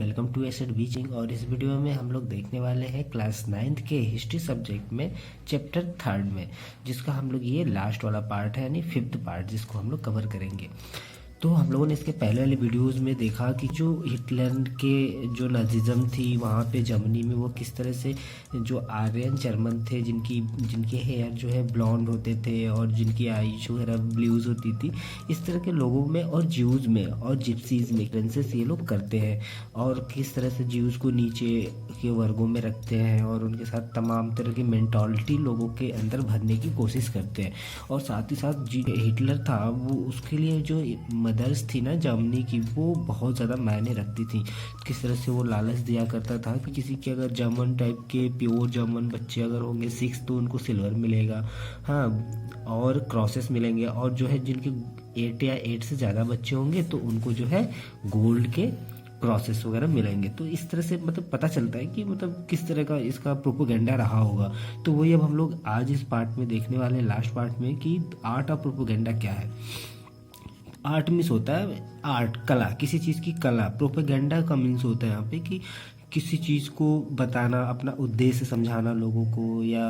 Welcome to asset bitching. और इस video में हम लोग देखने वाले हैं क्लास 9th के हिस्ट्री सब्जेक्ट में चैप्टर 3 में, जिसका हम लोग ये लास्ट वाला पार्ट है यानी 5th पार्ट, जिसको हम लोग कवर करेंगे। तो हम लोगों ने इसके पहले वाले वीडियोस में देखा कि जो हिटलर के जो नाजिज़म थी वहाँ पे जर्मनी में, वो किस तरह से जो आर्यन जर्मन थे जिनके हेयर जो है ब्लॉन्ड होते थे और जिनकी आईज वगैरह ब्लूज होती थी, इस तरह के लोगों में और ज्यूज़ में और जिप्सीज़ में डिफरेंसेस ये लोग करते हैं, और किस तरह से ज्यूज़ को नीचे के वर्गों में रखते हैं और उनके साथ तमाम तरह की मेंटालिटी लोगों के अंदर भरने की कोशिश करते हैं। और साथ ही साथ हिटलर था, वो उसके लिए जो मदर्स थी ना जर्मनी की, वो बहुत ज़्यादा मायने रखती थी। किस तरह से वो लालच दिया करता था कि किसी के अगर जर्मन टाइप के प्योर जर्मन बच्चे अगर होंगे 6 तो उनको सिल्वर मिलेगा, हाँ, और क्रॉसेस मिलेंगे, और जो है जिनके 8 या 8 से ज़्यादा बच्चे होंगे तो उनको जो है गोल्ड के क्रॉसेस वगैरह मिलेंगे। तो इस तरह से मतलब पता चलता है कि मतलब किस तरह का इसका प्रोपोगेंडा रहा होगा। तो वही अब हम लोग आज इस पार्ट में देखने वाले हैं, लास्ट पार्ट में, कि आर्ट ऑफ प्रोपोगेंडा क्या है। आर्ट मीन्स होता है आर्ट, कला, किसी चीज़ की कला। प्रोपेगेंडा का मीन्स होता है यहाँ पे कि किसी चीज़ को बताना, अपना उद्देश्य समझाना लोगों को, या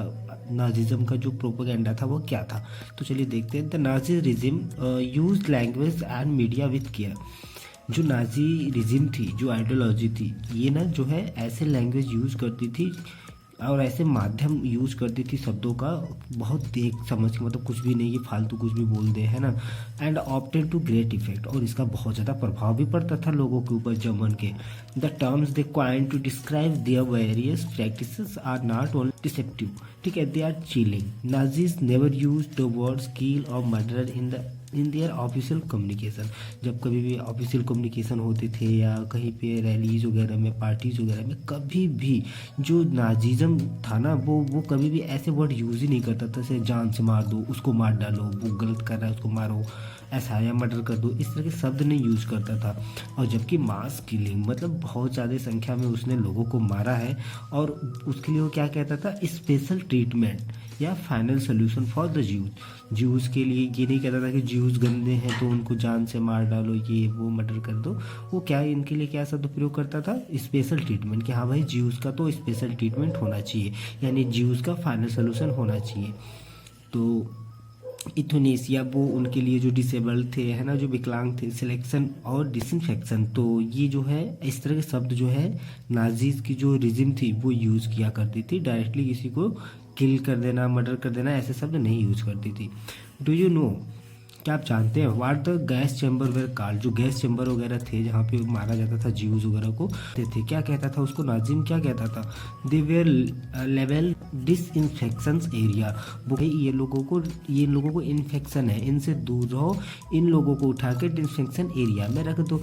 नाजिज्म का जो प्रोपेगेंडा था वो क्या था। तो चलिए देखते हैं। The Nazi regime use language and media with care. जो नाजी रिजिम थी, जो आइडियोलॉजी थी, ये ना जो है ऐसे लैंग्वेज यूज़ करती थी और ऐसे माध्यम यूज करती थी शब्दों का, बहुत देख समझ के, मतलब कुछ भी नहीं, ये फालतू कुछ भी बोल दे, है ना। And opted to great effect, और इसका बहुत ज़्यादा प्रभाव भी पड़ता था लोगों के ऊपर जर्मन के। The terms they coined to describe their various practices are not only deceptive, ठीक है, they are chilling. Nazis never use the words kill और murder in their official communication. जब कभी भी ऑफिशियल कम्युनिकेशन होते थे या कहीं पे रैलीज वगैरह में, पार्टीज वगैरह में, कभी भी जो नाजिज्म था ना, वो कभी भी ऐसे वर्ड यूज़ ही नहीं करता था, जैसे जान से मार दो, उसको मार डालो, वो गलत कर रहा है उसको मारो, ऐसा, या मर्डर कर दो, इस तरह के शब्द नहीं यूज़ करता था। और जबकि मास किलिंग मतलब बहुत ज़्यादा संख्या में उसने लोगों को मारा है, और उसके लिए वो क्या कहता था, स्पेशल ट्रीटमेंट या final solution for the Jews. Jews के लिए ये नहीं कहता था कि ज्यूज गंदे हैं तो उनको जान से मार डालो, ये वो मर्डर कर दो। वो क्या, इनके लिए क्या शब्द प्रयोग करता था, स्पेशल ट्रीटमेंट, कि हाँ भाई ज्यूज का तो स्पेशल ट्रीटमेंट होना चाहिए, यानी ज्यूज का फाइनल सोल्यूशन होना चाहिए। तो इथोनेसिया, वो उनके लिए जो डिसेबल्ड थे, है ना, जो विकलांग थे, सिलेक्शन और डिसइंफेक्शन। तो ये जो है इस तरह के शब्द जो है नाजीज की जो रिजिम थी वो यूज़ किया करती थी। डायरेक्टली किसी को किल कर देना, मर्डर कर देना, ऐसे शब्द नहीं यूज़ करती थी। डू यू नो, क्या आप जानते हैं, what the gas chamber where called. जो गैस चैम्बर वगैरह थे जहाँ पे मारा जाता था ज्यूज वगैरह को, थे क्या कहता था उसको नाजिम, क्या कहता था, they were level disinfection area. वो ये लोगों को इन्फेक्शन है, इनसे दूर रहो, इन लोगों को उठा के डिसइंफेक्शन एरिया में रख दो।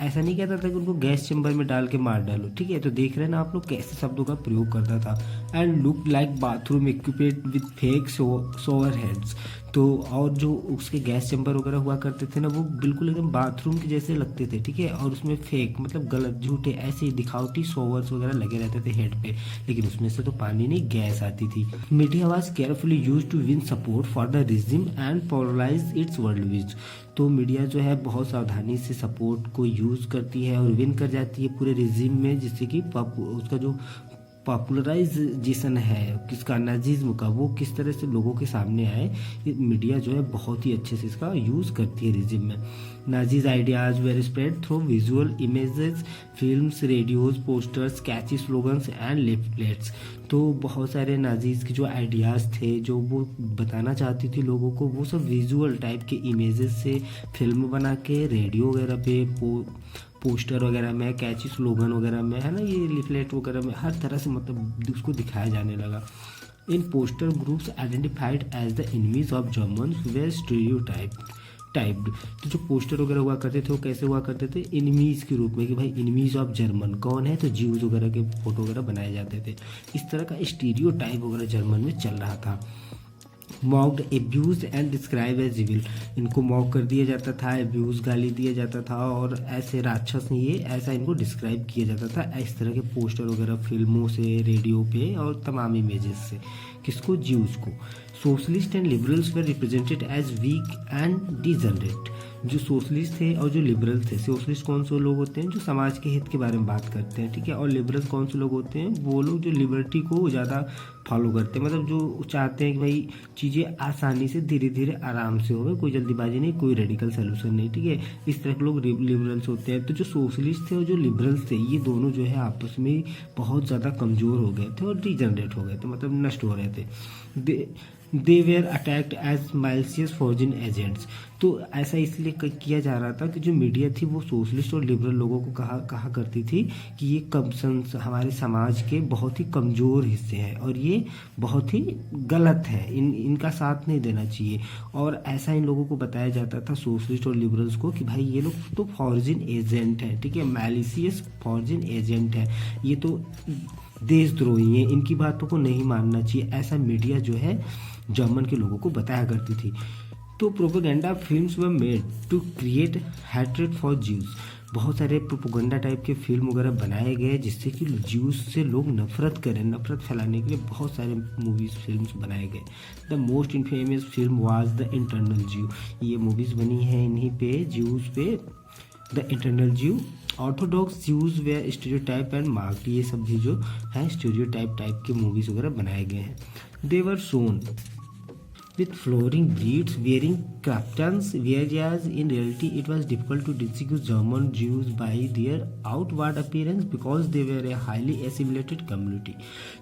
ऐसा नहीं कहता था कि उनको गैस चैम्बर में डाल के मार डालो, ठीक है। तो देख रहे हैं ना आप लोग कैसे शब्दों का प्रयोग करता था। And look like bathroom equipped with fake shower heads. तो और जो उसके गैस चैम्बर वगैरह हुआ करते थे ना, वो बिल्कुल एकदम बाथरूम के जैसे लगते थे, ठीक है, और उसमें फेक मतलब गलत, झूठे, ऐसे दिखावटी शॉवर्स वगैरह लगे रहते थे हेड पे, लेकिन उसमें से तो पानी नहीं, गैस आती थी। Media was carefully used to win support for the regime and polarise its world views. तो मीडिया जो है बहुत सावधानी से सपोर्ट को यूज़ करती है और विन कर जाती है पूरे रिजिम में, जिससे कि उसका जो पॉपुलराइजेशन है किसका, नाजिज्म का, वो किस तरह से लोगों के सामने आए। मीडिया जो है बहुत ही अच्छे से इसका यूज़ करती है रिजिम में। Nazis ideas were spread through visual images, films, radios, posters, catchy slogans and leaflets. तो बहुत सारे नाजीज के जो आइडियाज़ थे, जो वो बताना चाहती थी लोगों को, वो सब विजुअल टाइप के इमेजेस से फिल्म बना के रेडियो वगैरह पे, पोस्टर वगैरह में, कैची स्लोगन वगैरह में, है ना, ये लिफलेट वगैरह में, हर तरह से मतलब उसको दिखाया जाने लगा। In poster groups identified as the enemies of Germans were stereotyped. तो जो पोस्टर वगैरह हुआ करते थे वो कैसे हुआ करते थे, एनिमीज के रूप में, कि भाई एनिमीज ऑफ जर्मन कौन है, तो ज्यूज वगैरह के फोटो वगैरह बनाए जाते थे। इस तरह का स्टीरियोटाइप वगैरह जर्मन में चल रहा था। Mocked, abuse and describe as evil. इनको मॉक कर दिया जाता था, एब्यूज गाली दिया जाता था, और ऐसे राक्षस नहीं, ये ऐसा इनको डिस्क्राइब किया जाता था इस तरह के पोस्टर वगैरह फिल्मों से, रेडियो पे और तमाम इमेजेस से। किसको, ज्यूज को। Socialist and liberals were represented as weak and degenerate. जो सोशलिस्ट थे और जो लिबरल थे। सोशलिस्ट कौन से लोग होते हैं जो समाज के हित के बारे में बात करते हैं, ठीक है, और लिबरल कौन से लोग होते हैं वो लोग जो लिबर्टी को ज़्यादा फॉलो करते हैं, मतलब जो चाहते हैं कि भाई चीज़ें आसानी से धीरे धीरे आराम से हो, कोई जल्दीबाजी नहीं, कोई रेडिकल सोल्यूशन नहीं, ठीक है, इस तरह के लोग लिबरल्स होते हैं। तो जो सोशलिस्ट थे और जो लिबरल्स थे ये दोनों जो है आपस में बहुत ज़्यादा कमज़ोर हो गए थे और डिजनरेट हो गए थे, मतलब नष्ट हो रहे थे। दे where attacked as माइल्सियस foreign agents. तो ऐसा इसलिए किया जा रहा था कि जो मीडिया थी वो सोशलिस्ट और लिबरल लोगों को कहा करती थी कि ये हमारे समाज के बहुत ही कमज़ोर हिस्से हैं और ये बहुत ही गलत है, इनका साथ नहीं देना चाहिए। और ऐसा इन लोगों को बताया जाता था सोशलिस्ट और लिबरल्स को कि भाई ये लोग तो फॉर्जिन एजेंट है, ठीक है, मैलिशियस फॉर्जिन एजेंट है, ये तो देशद्रोही है, इनकी बातों को नहीं मानना चाहिए। ऐसा मीडिया जो है जर्मन के लोगों को बताया करती थी। तो propaganda films were made to create hatred for Jews. बहुत सारे प्रोपेगेंडा टाइप के फिल्म वगैरह बनाए गए जिससे कि ज्यूज से लोग नफरत करें, नफरत फैलाने के लिए बहुत सारे मूवीज फिल्म्स बनाए गए। The most infamous film was the internal ज्यू। ये मूवीज बनी है इन्हीं पे, ज्यूज पे, द इंटरनल ज्यू। Orthodox Jews way stereotype and marked. ये सब भी जो है स्टीरियोटाइप टाइप के मूवीज वगैरह बनाए गए हैं। They were shown with flowing breeds wearing kaftans, whereas in reality it was difficult to distinguish German Jews by their outward appearance because they were a highly assimilated community।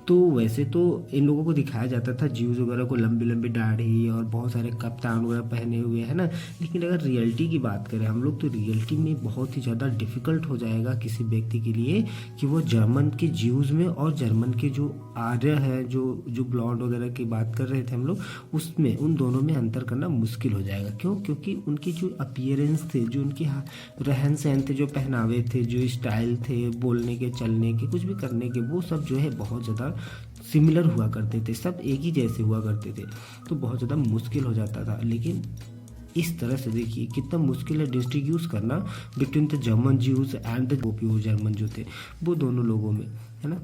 तो वैसे तो इन लोगों को दिखाया जाता था ज्यूज वगैरह को लंबी लंबी दाढ़ी और बहुत सारे कप्तान वगैरह पहने हुए, है ना, लेकिन अगर रियलिटी की बात करें हम लोग तो रियलिटी में बहुत ही ज़्यादा डिफिकल्ट हो जाएगा किसी व्यक्ति के लिए कि वो जर्मन के ज्यूज में और जर्मन के जो आर्य है, जो ब्लॉन्ड वगैरह की बात कर रहे थे हम लोग, उसमें उन दोनों में अंतर करना मुश्किल हो जाएगा। क्यों? क्योंकि उनकी जो अपीयरेंस थे, जो उनके रहन सहन थे, जो पहनावे थे, जो स्टाइल थे, बोलने के, चलने के, कुछ भी करने के, वो सब जो है बहुत ज़्यादा सिमिलर हुआ करते थे, सब एक ही जैसे हुआ करते थे, तो बहुत ज़्यादा मुश्किल हो जाता था। लेकिन इस तरह से देखिए कितना मुश्किल है डिस्टिंग्विश करना between the German Jews and the pure German जो थे वो दोनों लोगों में, है ना।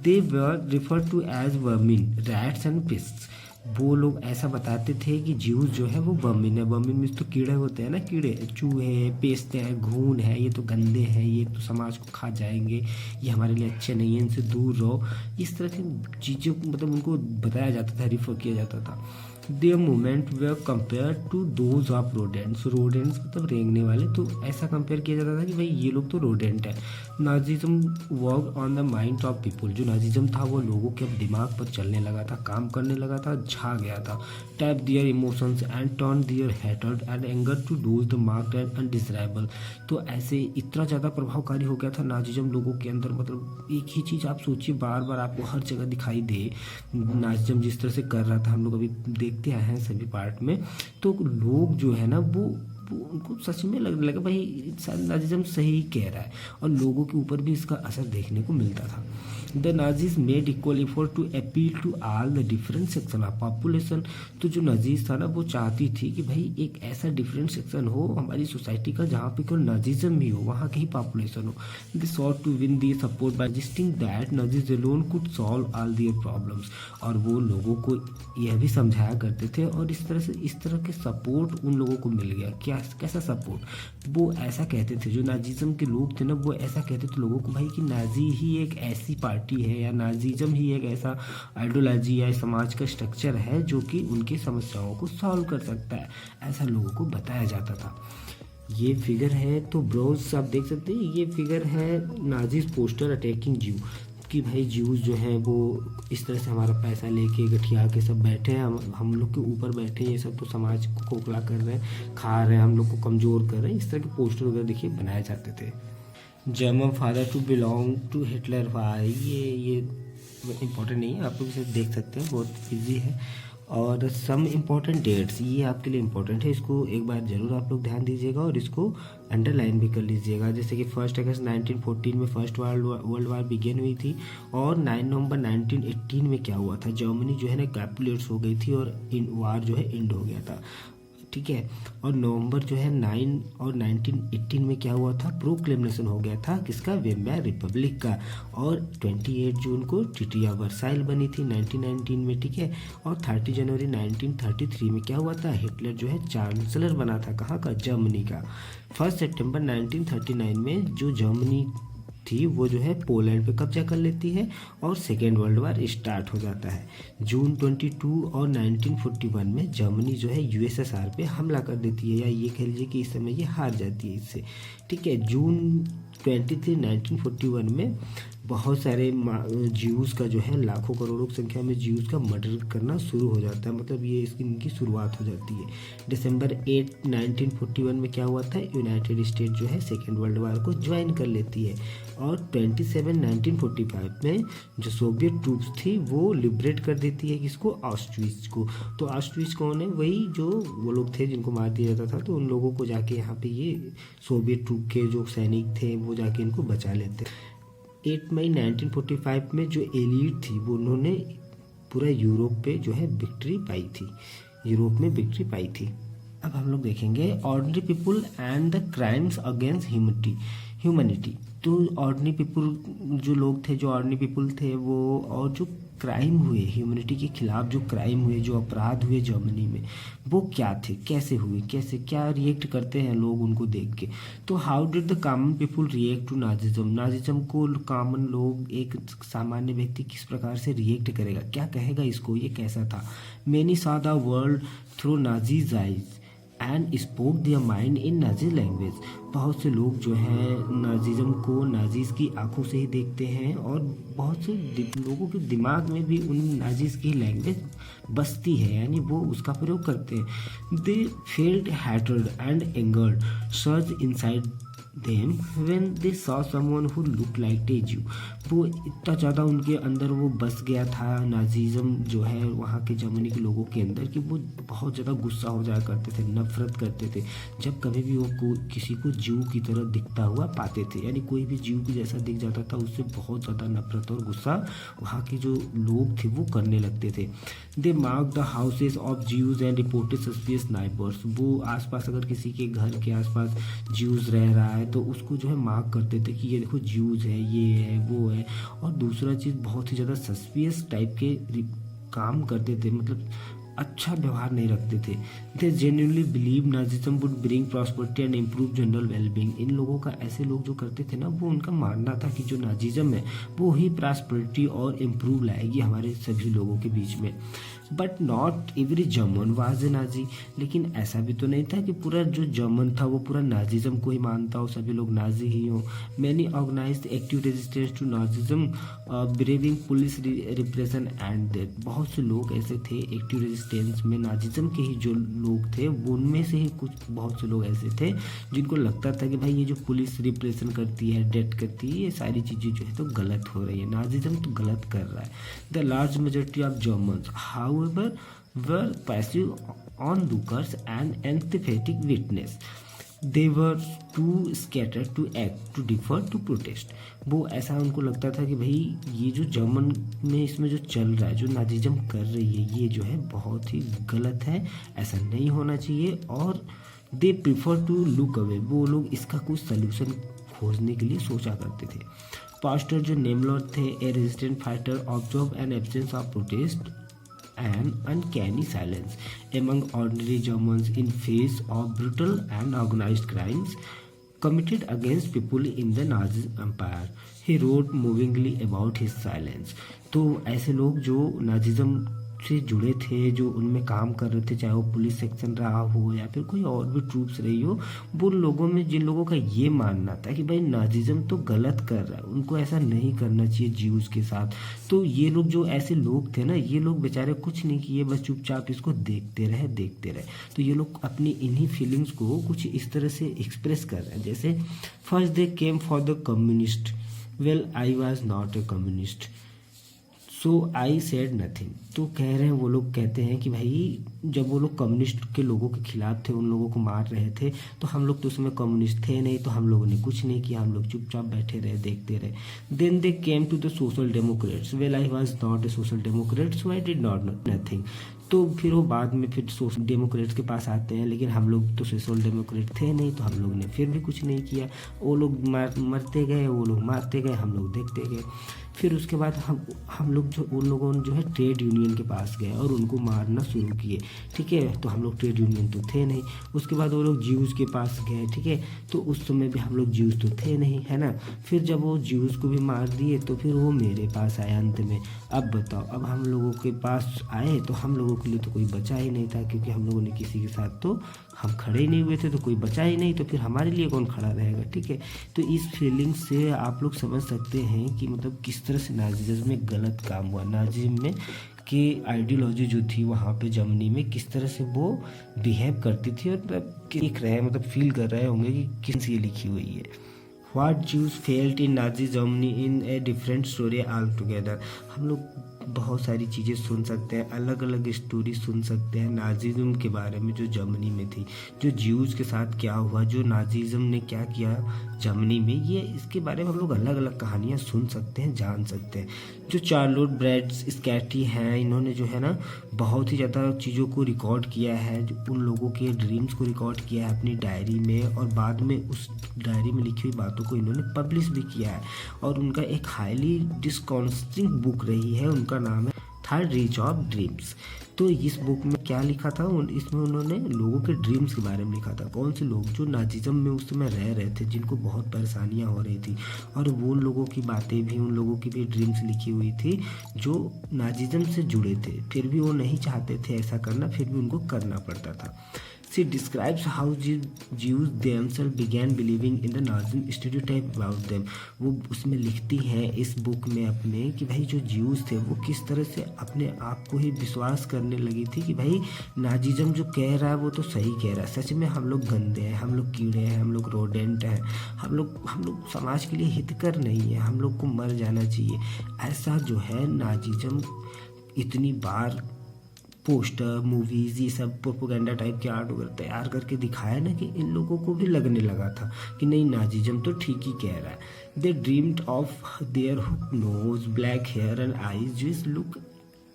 They were refer to as vermin, rats and pests. वो लोग ऐसा बताते थे कि ज्यूज जो है वो वर्मिन है। वर्मिन मीन्स तो कीड़े होते हैं ना, कीड़े, चूहे, पेस्ट हैं, घून है, ये तो गंदे हैं, ये तो समाज को खा जाएंगे, ये हमारे लिए अच्छे नहीं है, इनसे दूर रहो। इस तरह की चीज़ों को मतलब उनको बताया जाता था, रिफर किया जाता था। Their movement they compare to those of rodents. Rodents मतलब रेंगने वाले, तो ऐसा कंपेयर किया जाता था कि भाई ये लोग तो रोडेंट है। Nazism work on the mind of people. जो नाजिज्म था वो लोगों के दिमाग पर चलने लगा था, काम करने लगा था, छा गया था। Tap their emotions and turn their hatred and anger to those the marked and undesirable. तो ऐसे इतना ज़्यादा प्रभावकारी हो गया था नाजिज्म लोगों के अंदर, मतलब एक ही चीज़ आप सोचिए, बार बार आपको हर जगह दिखाई दे नाजिज्म जिस तरह से कर रहा था, हम लोग अभी देखते आए हैं सभी पार्ट में। तो लोग जो है ना वो उनको सच में लगने लगा भाई नाजिज्म सही कह रहा है, और लोगों के ऊपर भी इसका असर देखने को मिलता था। The Nazis made equal effort to appeal to all the different section of population. तो जो नाजीज था ना वो चाहती थी कि भाई एक ऐसा डिफरेंट सेक्शन हो हमारी सोसाइटी का जहाँ पे कोई नाजिज्म ही हो, वहाँ की ही पॉपुलेशन हो। They sought to win the support by suggesting that Nazis alone could solve all their problems. और वो लोगों को यह भी समझाया करते थे, और इस तरह के सपोर्ट उन लोगों को मिल गया। कैसा सपोर्ट? वो ऐसा कहते थे, जो नाजिज्म के लोग थे ना वो ऐसा कहते थे लोगों को भाई कि नाजी ही एक ऐसी पार्टी है या नाजिज्म ही एक ऐसा आइडियोलॉजी या समाज का स्ट्रक्चर है जो कि उनकी समस्याओं को सॉल्व कर सकता है, ऐसा लोगों को बताया जाता था। ये फिगर है तो ब्रोज आप देख सकते हैं, ये फिगर है नाजीज पोस्टर अटैकिंग ज्यू, कि भाई ज्यूज जो हैं वो इस तरह से हमारा पैसा लेके गठिया के सब बैठे हैं, हम लोग के ऊपर बैठे हैं, ये सब तो समाज को खोखला कर रहे हैं, खा रहे हैं, हम लोग को कमज़ोर कर रहे हैं। इस तरह के पोस्टर वगैरह देखिए बनाए जाते थे। German father to belong to Hitler भाई, ये इम्पोर्टेंट नहीं है, आप लोग इसे देख सकते हैं, बहुत ईजी है। और सम इम्पॉर्टेंट डेट्स, ये आपके लिए इम्पोर्टेंट है, इसको एक बार ज़रूर आप लोग ध्यान दीजिएगा और इसको अंडरलाइन भी कर लीजिएगा। जैसे कि 1 अगस्त 1914 में फर्स्ट वर्ल्ड वार बिगेन हुई थी, और 9 नवंबर 1918 में क्या हुआ था, जर्मनी जो है ना कैपुलेट्स हो गई थी और इन वार जो है एंड हो गया था। ठीक है। और नवंबर जो है 9 और 1918 में क्या हुआ था, प्रोक्लेमेशन हो गया था किसका, वेम्बायर रिपब्लिक का। और 28 जून को ट्रीटी ऑफ वर्साइल बनी थी 1919 में, ठीक है। और 30 जनवरी 1933 में क्या हुआ था, हिटलर जो है चांसलर बना था, कहाँ का, जर्मनी का। 1 सितंबर 1939 में जो जर्मनी थी वो जो है पोलैंड पे कब्जा कर लेती है और सेकेंड वर्ल्ड वार स्टार्ट हो जाता है। जून 22 और 1941 में जर्मनी जो है यूएसएसआर पे हमला कर देती है, या ये कह लीजिए कि इस समय ये हार जाती है इससे, ठीक है। जून 23 1941 में बहुत सारे ज्यूज़ का जो है लाखों करोड़ों की संख्या में ज्यूज़ का मर्डर करना शुरू हो जाता है, मतलब ये इसकी इनकी शुरुआत हो जाती है। दिसंबर 8 1941 में क्या हुआ था, यूनाइटेड स्टेट जो है सेकेंड वर्ल्ड वार को ज्वाइन कर लेती है। और 27 1945 में जो सोवियत ट्रूप्स थी वो लिबरेट कर देती है किसको, ऑस्ट्रिच को। तो ऑस्ट्रिच कौन है, वही जो वो लोग थे जिनको मार दिया जाता था, तो उन लोगों को जाके यहाँ पे ये सोवियत ट्रूप के जो सैनिक थे वो जाके इनको बचा लेते। 8 मई 1945 में जो एलीट थी वो उन्होंने पूरा यूरोप पे जो है विक्ट्री पाई थी, यूरोप में विक्ट्री पाई थी। अब हम लोग देखेंगे ordinary people and the crimes against humanity. तो ऑर्डिनरी पीपुल जो लोग थे, जो ऑर्डिनरी पीपुल थे वो, और जो क्राइम हुए ह्यूमैनिटी के खिलाफ, जो क्राइम हुए, जो अपराध हुए जर्मनी में, वो क्या थे, कैसे हुए, कैसे क्या रिएक्ट करते हैं लोग उनको देख के। तो how did the common people react to Nazism, Nazism को कॉमन लोग, एक सामान्य व्यक्ति किस प्रकार से रिएक्ट करेगा, क्या कहेगा इसको, ये कैसा था। Many saw the world through Nazis eyes and spoke their mind in Nazi language. बहुत से लोग जो हैं नाजिज्म को नाजीज की आंखों से ही देखते हैं, और बहुत से लोगों के दिमाग में भी उन नाजीज की लैंग्वेज बसती है, यानी वो उसका प्रयोग करते हैं। They felt hatred and angered surge inside them when they saw someone who look like a Jew. वो इतना ज़्यादा उनके अंदर वो बस गया था नाजिज्म जो है वहाँ के जर्मनी के लोगों के अंदर, कि वो बहुत ज़्यादा गुस्सा हो जाया करते थे, नफरत करते थे जब कभी भी वो किसी को ज्यू की तरह दिखता हुआ पाते थे, यानी कोई भी ज्यू की जैसा दिख जाता था उससे बहुत ज़्यादा नफरत और गुस्सा वहाँ के जो लोग थे वो करने लगते थे। They mark the houses of Jews and reported suspicious neighbours. वो आसपास अगर किसी के घर के आसपास ज्यूज रह रहा है तो उसको जो है मार्क करते थे कि ये देखो ज्यूज है, ये है, वो है। और दूसरा चीज़ बहुत ही ज़्यादा सस्पिशियस टाइप के काम करते थे, मतलब अच्छा व्यवहार नहीं रखते थे। They genuinely believe Nazism would bring prosperity and improve general wellbeing. इन लोगों का, ऐसे लोग जो करते थे ना, वो उनका मानना था कि जो नाजिज्म है वो ही प्रॉस्पेरिटी और इम्प्रूव लाएगी हमारे सभी लोगों के बीच में। But not every German was a Nazi. लेकिन ऐसा भी तो नहीं था कि पूरा जो जर्मन था वो पूरा नाजिज्म को ही मानता हो, सभी लोग नाजी ही हो। Many organised active resistance to Nazism braving police repression and death. बहुत से लोग ऐसे थे एक्टिव रेजिस्टेंस में, नाजिज्म के ही जो लोग थे उनमें से ही कुछ बहुत से लोग ऐसे थे जिनको लगता था कि भाई ये जो पुलिस रिप्रेशन करती है, डेथ करती है, ये सारी चीज़ें जो है तो गलत हो रही है, नाजिज्म तो गलत कर रहा है। The large majority of Germans however were passive onlookers and empathetic witness. They were too scattered to act, to defer, to protest. वो ऐसा उनको लगता था कि भाई ये जो जर्मन में इसमें जो चल रहा है, जो नाजिज्म कर रही है, ये जो है बहुत ही गलत है, ऐसा नहीं होना चाहिए। और they prefer to look away. वो लोग इसका कुछ सोल्यूशन खोजने के लिए सोचा करते थे। पास्टर जो नेमलॉर्ड थे, a resistant fighter, observe an absence of protest an uncanny silence among ordinary Germans in face of brutal and organized crimes committed against people in the Nazi Empire. He wrote movingly about his silence. तो ऐसे लोग जो Nazism से जुड़े थे, जो उनमें काम कर रहे थे, चाहे वो पुलिस सेक्शन रहा हो या फिर कोई और भी ट्रूप्स रही हो, वो लोगों में जिन लोगों का ये मानना था कि भाई नाजिज्म तो गलत कर रहा है, उनको ऐसा नहीं करना चाहिए ज्यूज के साथ, तो ये लोग जो ऐसे लोग थे ना, ये लोग बेचारे कुछ नहीं किए, बस चुपचाप इसको देखते रहे। तो ये लोग अपनी इन्हीं फीलिंग्स को कुछ इस तरह से एक्सप्रेस कर रहे हैं, जैसे first they came for the communist, well I was not A communist, so I said nothing. तो कह रहे हैं, वो लोग कहते हैं कि भाई जब वो लोग कम्युनिस्ट के लोगों के खिलाफ थे, उन लोगों को मार रहे थे, तो हम लोग तो उसमें कम्युनिस्ट थे नहीं, तो हम लोगों ने कुछ नहीं किया, हम लोग चुपचाप बैठे रहे, देखते रहे। Then they came to the social democrats, well I was not a social democrat, so I did not nothing. तो फिर वो बाद में फिर सोशल डेमोक्रेट्स के पास आते हैं, लेकिन हम लोग तो सोशल डेमोक्रेट थे नहीं, तो हम लोग ने फिर भी कुछ नहीं किया। वो लोग मरते गए, वो लोग मारते गए, हम लोग देखते गए। फिर उसके बाद हम लोग जो उन लोगों ने जो है ट्रेड यूनियन के पास गए और उनको मारना शुरू किए, ठीक है। तो हम लोग ट्रेड यूनियन तो थे नहीं। उसके बाद वो लोग ज्यूज़ के पास गए, ठीक है। तो उस समय भी हम लोग ज्यूज़ तो थे नहीं, है ना। फिर जब वो ज्यूज़ को भी मार दिए, तो फिर वो मेरे पास आए अंत में। अब बताओ, अब हम लोगों के पास आए तो हम लोगों के लिए तो कोई बचा ही नहीं था, क्योंकि हम लोगों ने किसी के साथ तो हम खड़े ही नहीं हुए थे, तो कोई बचा ही नहीं, तो फिर हमारे लिए कौन खड़ा रहेगा, ठीक है। तो इस फीलिंग से आप लोग समझ सकते हैं कि मतलब किस तरह से नाजिज्म में गलत काम हुआ। नाजिज्म में की आइडियोलॉजी जो थी वहाँ पे जर्मनी में किस तरह से वो बिहेव करती थी, और मतलब देख रहे हैं, मतलब फील कर रहे होंगे कि किस ये लिखी हुई है। What Jews felt in Nazi Germany in a different story altogether। हम लोग बहुत सारी चीज़ें सुन सकते हैं, अलग अलग स्टोरी सुन सकते हैं नाजिज्म के बारे में जो जर्मनी में थी, जो ज्यूज़ के साथ क्या हुआ, जो नाजिज्म ने क्या किया जर्मनी में, ये इसके बारे में हम लोग अलग अलग कहानियाँ सुन सकते हैं, जान सकते हैं। जो चार्लोट ब्रैड्स स्कैटी हैं, इन्होंने जो है ना बहुत ही ज़्यादा चीज़ों को रिकॉर्ड किया है, जो उन लोगों के ड्रीम्स को रिकॉर्ड किया है अपनी डायरी में, और बाद में उस डायरी में लिखी हुई बातों को इन्होंने पब्लिश भी किया है। और उनका एक हाईली डिस्कॉन्स्टिंग बुक रही है, उनका नाम है थर्ड रीच ऑफ ड्रीम्स। तो इस बुक में क्या लिखा था, इसमें उन्होंने लोगों के ड्रीम्स के बारे में लिखा था। कौन से लोग जो नाजिज्म में उस समय रह रहे थे, जिनको बहुत परेशानियां हो रही थी, और वो लोगों की बातें भी, उन लोगों की भी ड्रीम्स लिखी हुई थी जो नाजिज्म से जुड़े थे, फिर भी वो नहीं चाहते थे ऐसा करना, फिर भी उनको करना पड़ता था। She describes how Jews themselves began believing in the Nazi stereotype about them। वो उसमें लिखती हैं इस बुक में अपने कि भाई जो ज्यूज़ थे वो किस तरह से अपने आप को ही विश्वास करने लगी थी कि भाई नाजिज्म जो कह रहा है वो तो सही कह रहा है, सच में हम लोग गंदे हैं, हम लोग कीड़े हैं, हम लोग रोडेंट हैं, हम लोग समाज के लिए हितकर नहीं है, हम लोग को मर जाना चाहिए। ऐसा जो है नाजिज्म इतनी बार पोस्टर, मूवीज़, ये सब प्रोपोगेंडा टाइप के आर्ट वगैरह तैयार करके दिखाया ना, कि इन लोगों को भी लगने लगा था कि नहीं नाजिज्म तो ठीक ही कह रहा है। They dreamed of their hook nose, black hair and eyes, Jewish look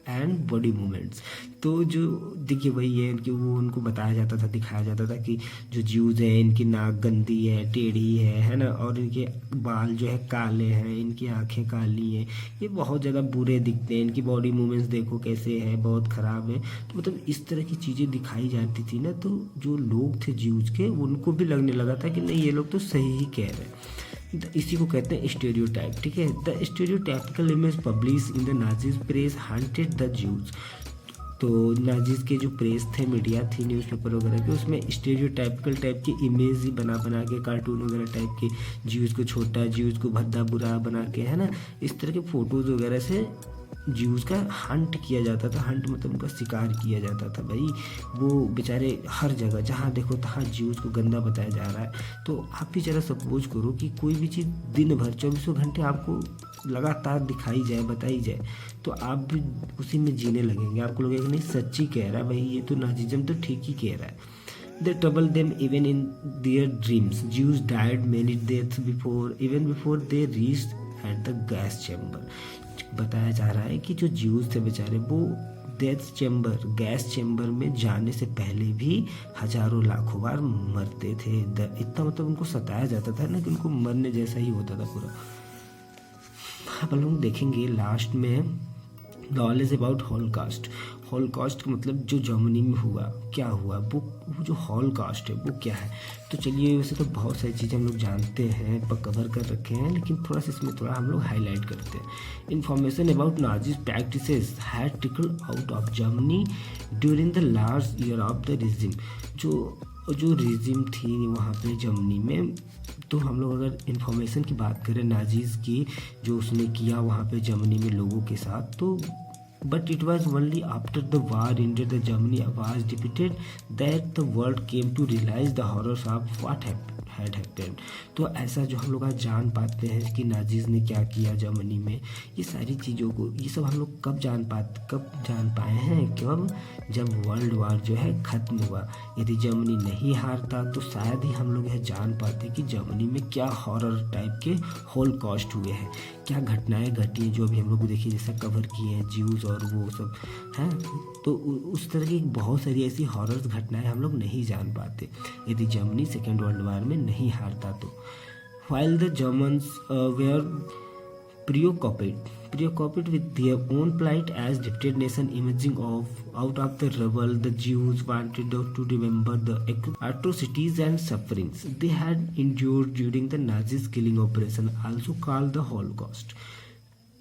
and body movements. तो जो देखिए वही है कि वो उनको बताया जाता था, दिखाया जाता था कि जो ज्यूज़ है इनकी नाक गंदी है, टेढ़ी है ना, और इनके बाल जो है काले हैं, इनकी आंखें काली हैं, ये बहुत ज़्यादा बुरे दिखते हैं, इनकी बॉडी मूवमेंट्स देखो कैसे है, बहुत ख़राब है। तो मतलब इस तरह की चीज़ें दिखाई जाती थी ना, तो जो लोग थे ज्यूज़ के, उनको भी लगने लगा था कि नहीं ये लोग तो सही ही कह रहे हैं। इसी को कहते हैं स्टेरियोटाइप, ठीक है। The stereotypical image publish in the Nazis press hunted the Jews. तो नाजीज के जो प्रेस थे, मीडिया थी, न्यूज़पेपर वगैरह के, उसमें स्टेरियोटाइपिकल टाइप की इमेज ही बना के, कार्टून वगैरह टाइप के, ज्यूज को छोटा, ज्यूज को भद्दा बुरा बना के, है ना, इस तरह के फोटोज़ वगैरह से ज्यूज़ का हंट किया जाता था। हंट मतलब उनका शिकार किया जाता था। भाई वो बेचारे हर जगह जहाँ देखो तहाँ ज्यूज़ को गंदा बताया जा रहा है। तो आप भी ज़रा सपोज करो कि कोई भी चीज़ दिन भर 24 घंटे आपको लगातार दिखाई जाए, बताई जाए, तो आप भी उसी में जीने लगेंगे। आपको लगेगा नहीं सच्ची कह रहा है भाई, ये तो नाजिज्म तो ठीक ही कह रहा है। They troubled them even in their dreams. Jews died many deaths even before they reached at the gas chamber। बताया जा रहा है कि जो ज्यूज थे बेचारे वो डेथ चैम्बर, गैस चैम्बर में जाने से पहले भी हजारों लाखों बार मरते थे। इतना मतलब उनको सताया जाता था ना कि उनको मरने जैसा ही होता था पूरा। आप लोग देखेंगे लास्ट में नॉलेज अबाउट हॉलोकास्ट। हॉलोकास्ट का मतलब जो जर्मनी में हुआ, क्या हुआ, वो जो हॉलोकास्ट है वो क्या है। तो चलिए, वैसे तो बहुत सारी चीज़ें हम लोग जानते हैं, कवर कर रखे हैं, लेकिन थोड़ा सा इसमें थोड़ा हम लोग हाईलाइट करते हैं। Information about Nazis practices had trickle out of Germany during the last year of the regime. जो रिजिम थी वहाँ पे जर्मनी में, तो हम लोग अगर इन्फॉर्मेशन की बात करें नाजीज की, जो उसने किया वहाँ पे जर्मनी में लोगों के साथ, तो but it was only after the war ended that Germany was defeated that the world came to realize the horrors of what had happened। तो ऐसा जो हम लोग आज जान पाते हैं कि नाजीज ने क्या किया जर्मनी में, ये सारी चीज़ों को, ये सब हम लोग कब जान पाए हैं, कब, जब वर्ल्ड वार जो है ख़त्म हुआ। यदि जर्मनी नहीं हारता तो शायद ही हम लोग यह जान पाते कि जर्मनी में क्या हॉरर टाइप के होलोकॉस्ट हुए हैं, क्या घटनाएं घटी हैं जो अभी हम लोग देखिए जैसा कवर किए हैं, ज्यूज और वो सब हैं। तो उस तरह की बहुत सारी ऐसी हॉरर घटनाएं हम लोग नहीं जान पाते यदि जर्मनी सेकेंड वर्ल्ड वार में नहीं हारता तो। While the Germans were preoccupied with their own plight as defeated nation emerging out of the rubble, the Jews wanted to remember the atrocities and sufferings they had endured during the Nazis' killing operation, also called the Holocaust.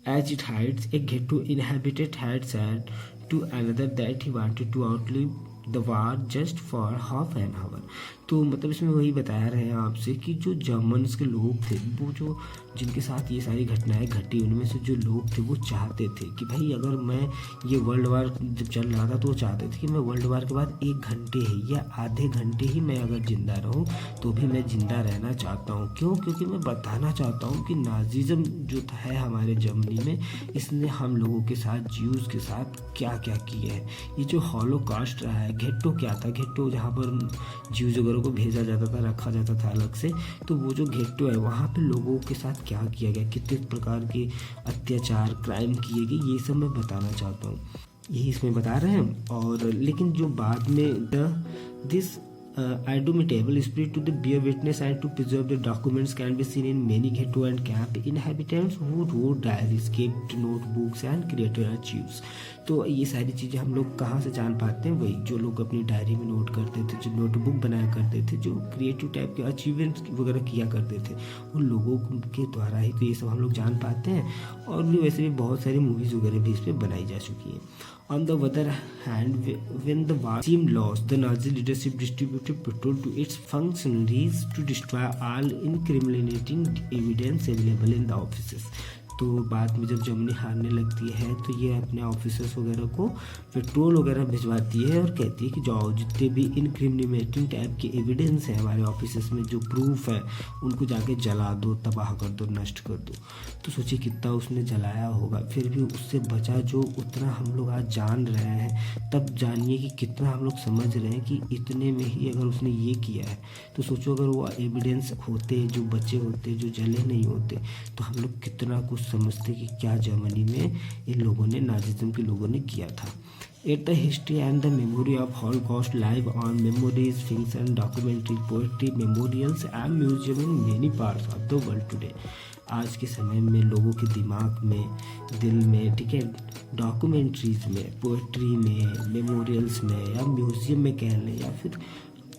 As it hides, a ghetto inhabitant had said to another that he wanted to outlive the war just for half an hour. तो मतलब इसमें वही बता रहे हैं आपसे कि जो जर्मन्स के लोग थे, वो जो जिनके साथ ये सारी घटनाएं घटी, उनमें से जो लोग थे वो चाहते थे कि भाई अगर मैं ये वर्ल्ड वार जब चल रहा था तो वो चाहते थे कि मैं वर्ल्ड वार के बाद 1 घंटे ही या आधे घंटे ही मैं अगर ज़िंदा रहूं तो भी मैं ज़िंदा रहना चाहता हूं। क्यों? क्योंकि मैं बताना चाहता हूं कि नाजिज़म जो है हमारे जर्मनी में, इसने हम लोगों के साथ, ज्यूज़ के साथ क्या क्या किया है। ये जो हॉलोकॉस्ट रहा है, घेट्टो क्या था, घेट्टो जहाँ पर ज्यूज़ वगैरह को भेजा जाता था, रखा जाता था अलग से, तो वो जो घेट्टो है वहाँ पे लोगों के साथ क्या किया गया, कितने प्रकार के अत्याचार, क्राइम किए गए, ये सब मैं बताना चाहता हूँ, यही इसमें बता रहे हैं। और लेकिन जो बाद में this indomitable spirit to the bear witness and to preserve the documents can be seen in many ghetto and camp inhabitants who wrote diaries, kept notebooks and created archives। तो ये सारी चीज़ें हम लोग कहाँ से जान पाते हैं? वही जो लोग अपनी डायरी में नोट करते थे, जो नोटबुक बनाया करते थे, जो क्रिएटिव टाइप के अचीवमेंट्स वगैरह किया करते थे, उन लोगों के द्वारा ही तो ये सब हम लोग जान पाते हैं। और भी वैसे भी बहुत सारी मूवीज़ वगैरह भी इस पर बनाई जा चुकी हैं। On the other hand, when the war seemed lost, the Nazi leadership distributed petrol to its functionaries to destroy all incriminating evidence available in the offices। तो बाद में जब जर्मनी हारने लगती है तो ये अपने ऑफिसर्स वगैरह को पेट्रोल वगैरह भिजवाती है और कहती है कि जाओ जितने भी इनक्रिमिनेटिंग टाइप के एविडेंस हैं हमारे ऑफिसर्स में, जो प्रूफ है, उनको जाके जला दो, तबाह कर दो, नष्ट कर दो। तो सोचिए कितना उसने जलाया होगा, फिर भी उससे बचा जो उतना हम लोग आज जान रहे हैं। तब जानिए कि कितना हम लोग समझ रहे हैं कि इतने में ही अगर उसने ये किया है तो सोचो अगर वो एविडेंस होते, जो बचे होते, जो जले नहीं होते, तो हम लोग कितना कुछ समझते कि क्या जर्मनी में इन लोगों ने, नाजिज्म के लोगों ने किया था। Yet the history and the memory of Holocaust live on memories, fiction, documentary, poetry, memorials and museum in many parts of the world today। आज के समय में लोगों के दिमाग में, दिल में, ठीक है, डॉक्यूमेंट्रीज में, पोएट्री में, मेमोरियल्स में या म्यूजियम में कह लें या फिर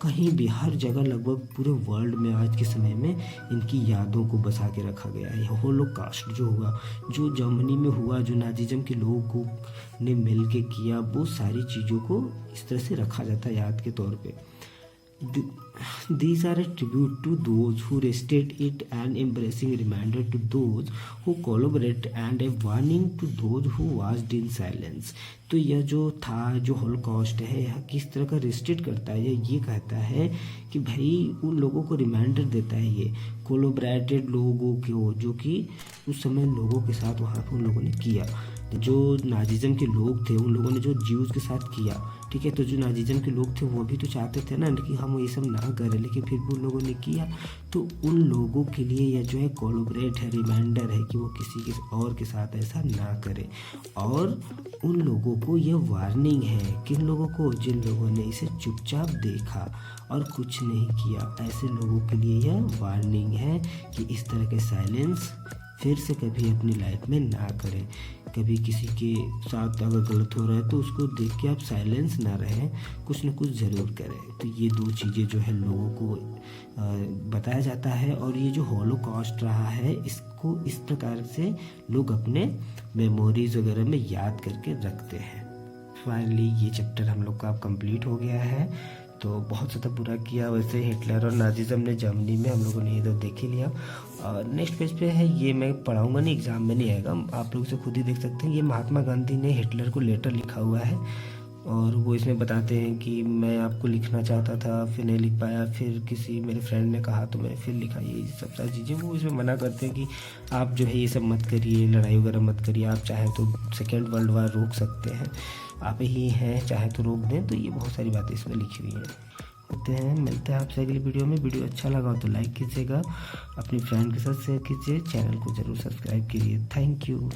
कहीं भी, हर जगह लगभग पूरे वर्ल्ड में आज के समय में इनकी यादों को बसा के रखा गया है। होलोकॉस्ट जो हुआ, जो जर्मनी में हुआ, जो नाजिज्म के लोगों ने मिल के किया, वो सारी चीज़ों को इस तरह से रखा जाता है याद के तौर पे। These are a tribute to those who resisted it, an embracing reminder to those who collaborate and a warning to those who watched in silence। तो यह जो था, जो होलोकॉस्ट है, यह किस तरह का रेस्ट्रिक्ट करता है, ये कहता है कि भाई उन लोगों को रिमाइंडर देता है, ये कोलोबरेटेड लोगों को, जो कि उस समय लोगों के साथ वहाँ पर उन लोगों ने किया, जो नाजिज्म के लोग थे, उन लोगों ने जो ज्यूज़ के साथ किया, ठीक है। तो जो नाजिज्म के लोग थे वो भी तो चाहते थे ना कि हम ये सब ना करें, लेकिन फिर भी उन लोगों ने किया। तो उन लोगों के लिए यह जो है कोलोबरेट है, रिमाइंडर है कि वो किसी के और के साथ ऐसा ना करें। और उन लोगों को यह वार्निंग है, किन लोगों को, जिन लोगों ने इसे चुपचाप देखा और कुछ नहीं किया, ऐसे लोगों के लिए यह वार्निंग है कि इस तरह के साइलेंस फिर से कभी अपनी लाइफ में ना करें। कभी किसी के साथ अगर गलत हो रहा है तो उसको देख के आप साइलेंस ना रहें, कुछ ना कुछ ज़रूर करें। तो ये 2 चीज़ें जो है लोगों को बताया जाता है। और ये जो होलोकॉस्ट रहा है, इसको इस प्रकार से लोग अपने मेमोरीज वगैरह में याद करके रखते हैं। फाइनली ये चैप्टर हम लोग का अब कंप्लीट हो गया है। तो बहुत ज़्यादा बुरा किया वैसे हिटलर और नाजिज्म ने जर्मनी में, हम लोगों ने ये तो देख ही लिया। और नेक्स्ट पेज पे है, ये मैं पढ़ाऊंगा नहीं, एग्जाम में नहीं आएगा, आप लोग से खुद ही देख सकते हैं। ये महात्मा गांधी ने हिटलर को लेटर लिखा हुआ है और वो इसमें बताते हैं कि मैं आपको लिखना चाहता था, फिर नहीं लिख पाया, फिर किसी मेरे फ्रेंड ने कहा तो मैं फिर लिखा। ये सब सारी चीज़ें वो इसमें मना करते हैं कि आप जो है ये सब मत करिए, लड़ाई वगैरह मत करिए, आप चाहें तो सेकेंड वर्ल्ड वार रोक सकते हैं, आप ही हैं, चाहे तो रोक दें। तो ये बहुत सारी बातें इसमें लिखी हुई हैं। होते हैं, मिलते हैं आपसे अगली वीडियो में। वीडियो अच्छा लगा हो तो लाइक कीजिएगा, अपनी फ्रेंड के साथ शेयर कीजिए, चैनल को ज़रूर सब्सक्राइब कीजिए। Thank you.